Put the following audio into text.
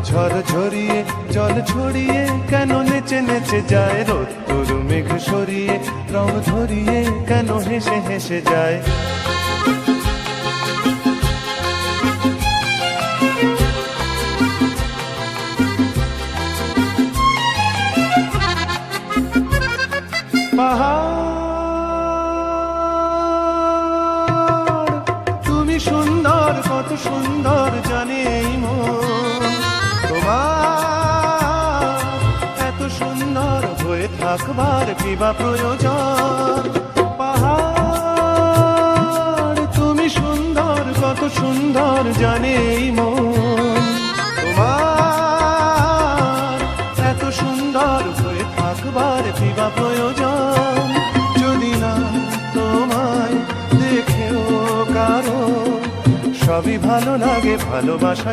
ঝড় ঝরিয়ে জল ছড়িয়ে কেন নেচে নেচে যায়, রোদ্দুর মেঘ সরিয়ে রং ধরিয়ে কেন হেসে হেসে যায়। পাহাড় তুমি সুন্দর, কত সুন্দর জানে এই মন, তোমার এত সুন্দর হয়ে থাকবার কি বা প্রয়োজন। পাহাড় তুমি সুন্দর, কত সুন্দর জানে এই মন, তোমার এত সুন্দর হয়ে থাকবার কি বা প্রয়োজন। যদি না তোমায় দেখেও কারো সবই ভালো লাগে, ভালোবাসা